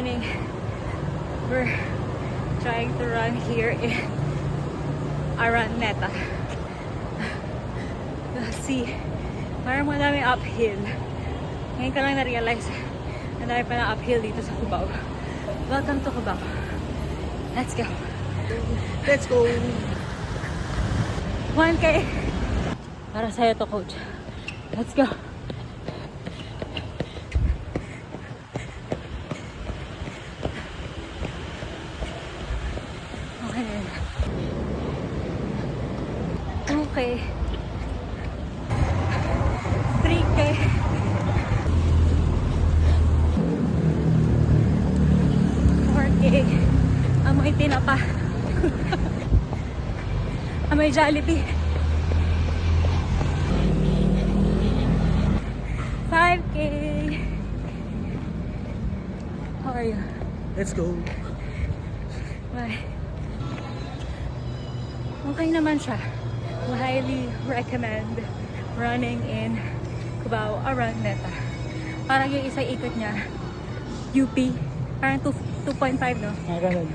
morning. We're trying to run here in Araneta. See, parang madami uphill. Ngayon ka lang na-realize na dami pa na uphill dito sa Cubao. Welcome to Cubao. Let's go. Let's go! 1K. Para sa'yo to, coach. Let's go. Okay na yun. Okay. 3K. 4K. Amoy tinapa. Amoy Jollibee. 5K. How are you? Let's go! Bye. Okay naman siya. We highly recommend running in Cubao, Araneta. Parang yung isang ikot niya, UP. Parang 2.5, no? Ganun.